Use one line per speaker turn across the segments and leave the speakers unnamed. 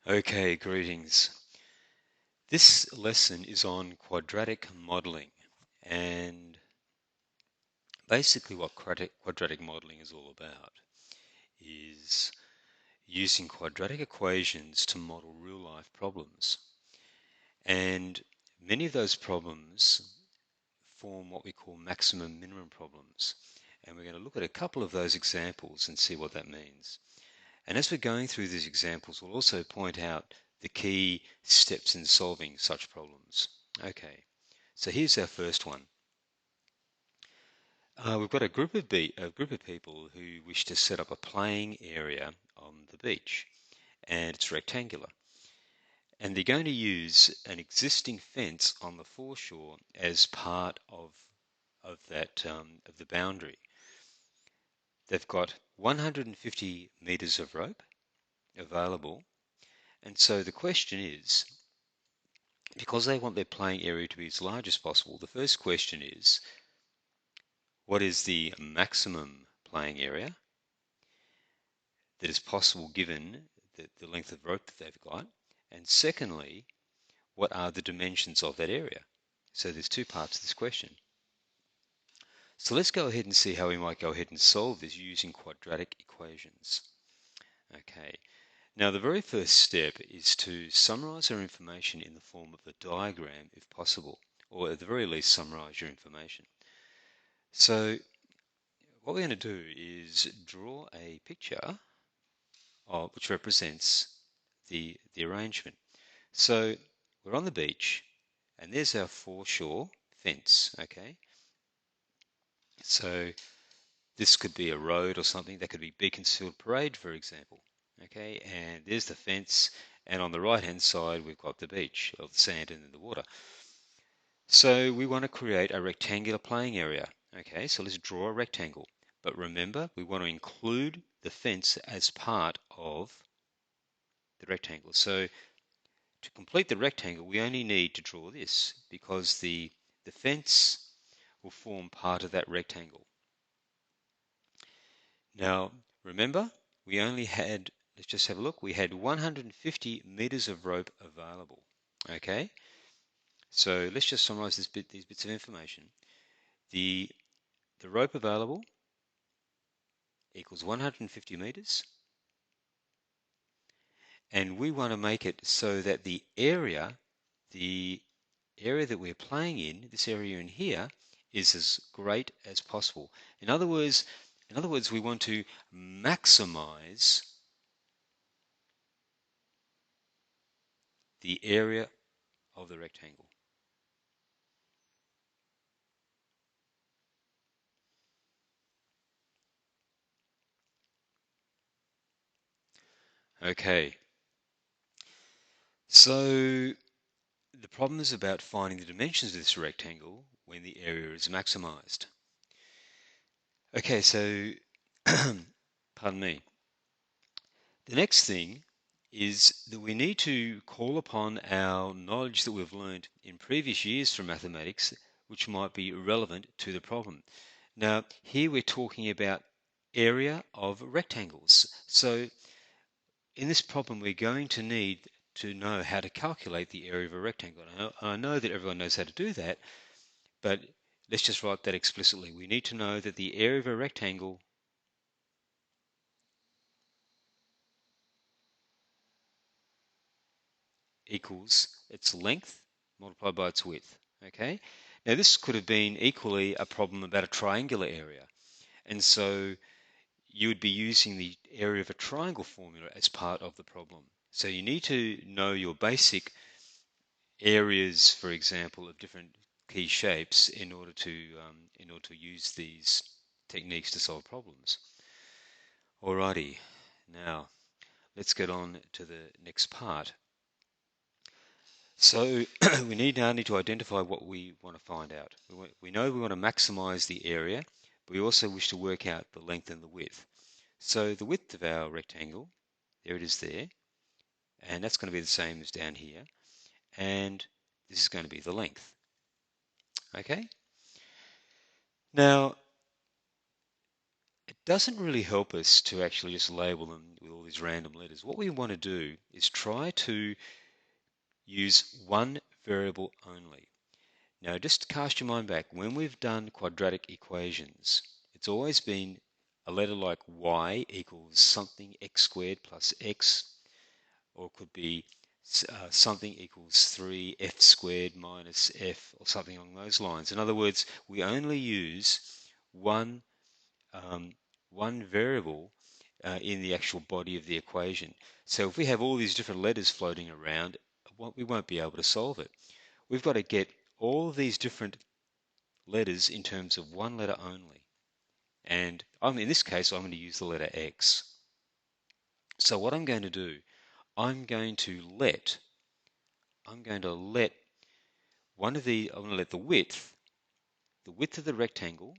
Okay, greetings. This lesson is on quadratic modeling, and basically what quadratic modeling is all about is using quadratic equations to model real-life problems. And many of those problems form what we call maximum minimum problems. And we're going to look at a couple of those examples and see what that means. And as we're going through these examples, we'll also point out the key steps in solving such problems. Okay, so here's our first one. We've got a group of people who wish to set up a playing area on the beach, and it's rectangular. And they're going to use an existing fence on the foreshore as part of the boundary. They've got 150 meters of rope available, and so the question is, because they want their playing area to be as large as possible, the first question is, what is the maximum playing area that is possible given the length of rope that they've got? And secondly, what are the dimensions of that area? So there's two parts to this question. So let's go ahead and see how we might go ahead and solve this using quadratic equations. Okay, now the very first step is to summarize our information in the form of a diagram if possible, or at the very least summarize your information. So what we're going to do is draw a picture which represents the arrangement. So we're on the beach, and there's our foreshore fence, okay? So this could be a road or something. That could be Beaconsfield Parade, for example, okay? And there's the fence, and on the right-hand side, we've got the beach of the sand and the water. So we want to create a rectangular playing area, okay? So let's draw a rectangle. But remember, we want to include the fence as part of the rectangle. So to complete the rectangle, we only need to draw this because the fence will form part of that rectangle. Now, remember, we only had, let's just have a look, we had 150 meters of rope available. Okay, so let's just summarize these bits of information. The rope available equals 150 meters, and we want to make it so that the area that we're playing in, this area in here, is as great as possible. In other words, we want to maximize the area of the rectangle. Okay, so the problem is about finding the dimensions of this rectangle when the area is maximized. Okay, so pardon me. The next thing is that we need to call upon our knowledge that we've learned in previous years from mathematics, which might be relevant to the problem. Now, here we're talking about area of rectangles. So in this problem, we're going to need to know how to calculate the area of a rectangle. Now, I know that everyone knows how to do that, but let's just write that explicitly. We need to know that the area of a rectangle equals its length multiplied by its width. Okay. Now this could have been equally a problem about a triangular area, and so you would be using the area of a triangle formula as part of the problem. So you need to know your basic areas, for example, of different key shapes in order to use these techniques to solve problems. Alrighty, now let's get on to the next part. So we now need to identify what we want to find out. We know we want to maximize the area, but we also wish to work out the length and the width. So the width of our rectangle, there it is there, and that's going to be the same as down here, and this is going to be the length. Okay? Now, doesn't really help us to actually just label them with all these random letters. What we want to do is try to use one variable only. Now just cast your mind back. When we've done quadratic equations, it's always been a letter like y equals something x squared plus x, or it could be something equals 3f squared minus f, or something along those lines. In other words, we only use one um, one variable in the actual body of the equation. So if we have all these different letters floating around, we won't be able to solve it. We've got to get all these different letters in terms of one letter only. And in this case, I'm going to use the letter X. So what I'm going to do, I'm going to let I'm going to let the width of the rectangle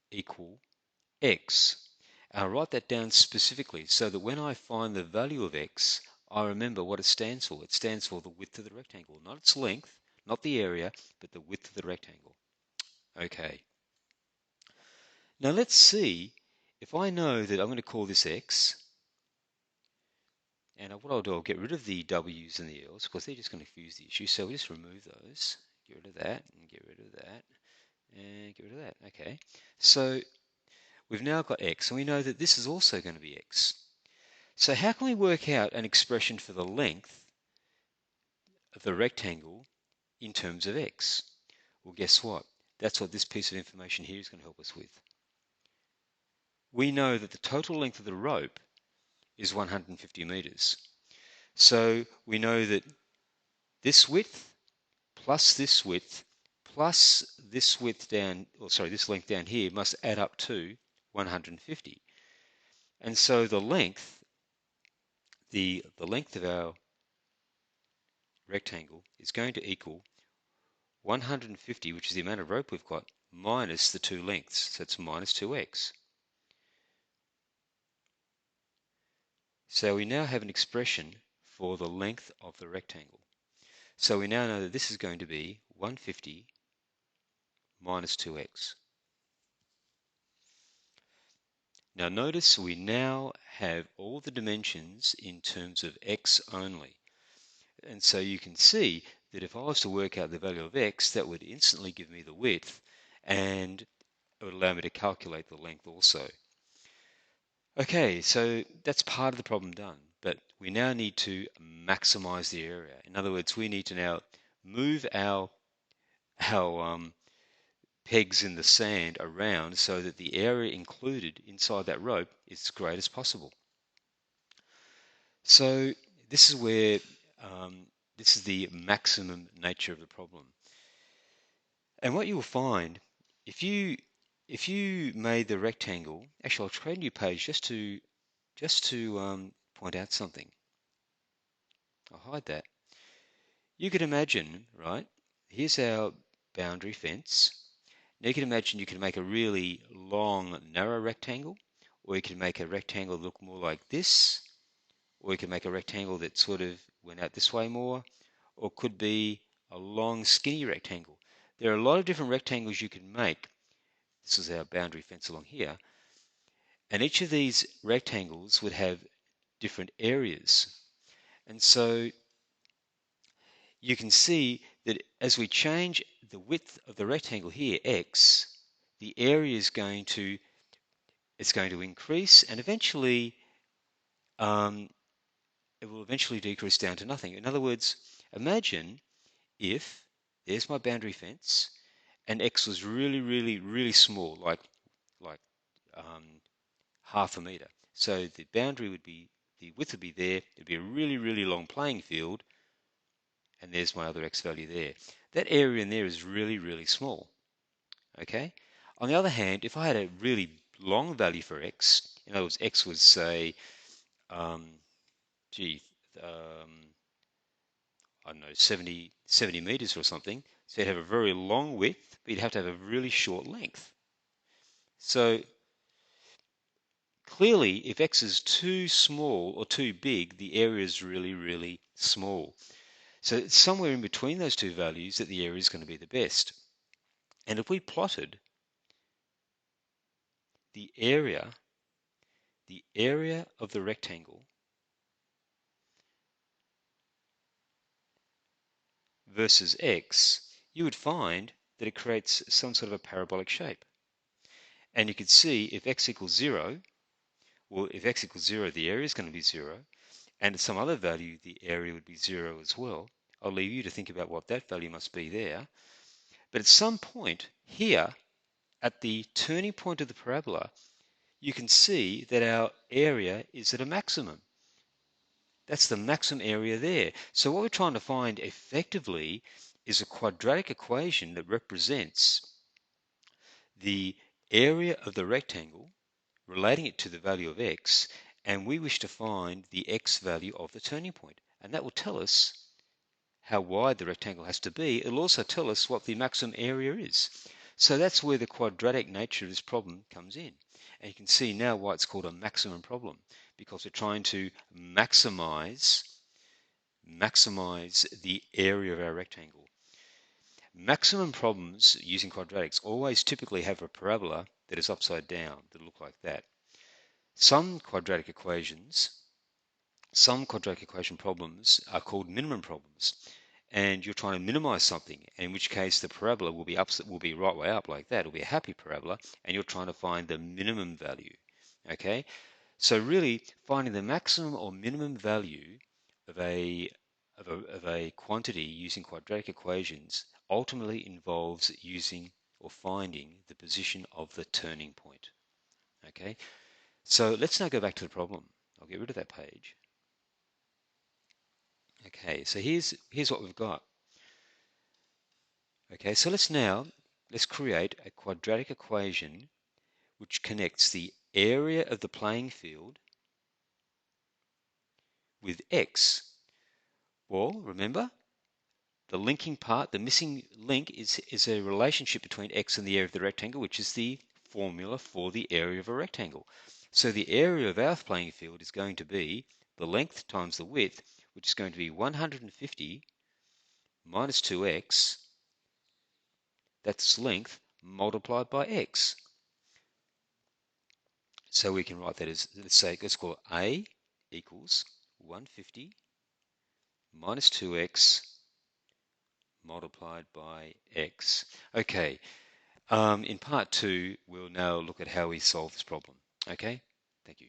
equal X. I'll write that down specifically so that when I find the value of X, I remember what it stands for. It stands for the width of the rectangle, not its length, not the area, but the width of the rectangle. Okay. Now let's see if I know that I'm going to call this X, and what I'll do, I'll get rid of the W's and the L's because they're just going to confuse the issue. So we just remove those, get rid of that, and get rid of that, and get rid of that. Okay. So we've now got X, and we know that this is also going to be X. So how can we work out an expression for the length of the rectangle in terms of X? Well, guess what? That's what this piece of information here is going to help us with. We know that the total length of the rope is 150 meters. So we know that this width plus this width plus this width down, or sorry, this length down here must add up to 150. And so the length of our rectangle is going to equal 150, which is the amount of rope we've got, minus the two lengths. So it's minus 2x. So we now have an expression for the length of the rectangle. So we now know that this is going to be 150 minus 2x. Now notice we now have all the dimensions in terms of x only. And so you can see that if I was to work out the value of x, that would instantly give me the width, and it would allow me to calculate the length also. Okay, so that's part of the problem done, but we now need to maximize the area. In other words, we need to now move our pegs in the sand around so that the area included inside that rope is as great as possible. So this is where this is the maximum nature of the problem. And what you will find, if you made the rectangle, actually I'll create a new page just to point out something. I'll hide that. You could imagine, right? Here's our boundary fence. Now you can imagine you can make a really long, narrow rectangle, or you can make a rectangle look more like this, or you can make a rectangle that sort of went out this way more, or could be a long, skinny rectangle. There are a lot of different rectangles you can make. This is our boundary fence along here. And each of these rectangles would have different areas. And so you can see that as we change the width of the rectangle here, x, the area is going to increase, and eventually it will eventually decrease down to nothing. In other words, imagine if there's my boundary fence and x was really, really, really small, like um, half a meter. So the width would be there. It'd be a really, really long playing field, and there's my other x value there. That area in there is really, really small. Okay. On the other hand, if I had a really long value for x, in other words, x was say, um, gee, I don't know, 70 meters or something. So you'd have a very long width, but you'd have to have a really short length. So clearly, if x is too small or too big, the area is really, really small. So it's somewhere in between those two values that the area is going to be the best. And if we plotted the area of the rectangle versus x, you would find that it creates some sort of a parabolic shape. And you could see if x equals 0, well, if x equals 0, the area is going to be 0, and at some other value, the area would be 0 as well. I'll leave you to think about what that value must be there. But at some point here, at the turning point of the parabola, you can see that our area is at a maximum. That's the maximum area there. So what we're trying to find effectively is a quadratic equation that represents the area of the rectangle, relating it to the value of x, and we wish to find the x value of the turning point. And that will tell us how wide the rectangle has to be. It'll also tell us what the maximum area is. So that's where the quadratic nature of this problem comes in. And you can see now why it's called a maximum problem, because we're trying to maximize the area of our rectangle. Maximum problems using quadratics always typically have a parabola that is upside down, that look like that. Some quadratic equation problems are called minimum problems, and you're trying to minimize something, in which case the parabola will be right way up like that. It'll be a happy parabola, and you're trying to find the minimum value. Okay, so really finding the maximum or minimum value of a quantity using quadratic equations ultimately involves using or finding the position of the turning point. Okay, so let's now go back to the problem. I'll get rid of that page. Okay, so here's what we've got. Okay, so let's create a quadratic equation which connects the area of the playing field with x. Well, remember, the linking part, the missing link is a relationship between x and the area of the rectangle, which is the formula for the area of a rectangle. So the area of our playing field is going to be the length times the width, which is going to be 150 minus 2x, that's length, multiplied by x. So we can write that as, let's call it A equals 150 minus 2x multiplied by x. Okay, in part 2, we'll now look at how we solve this problem. Okay, thank you.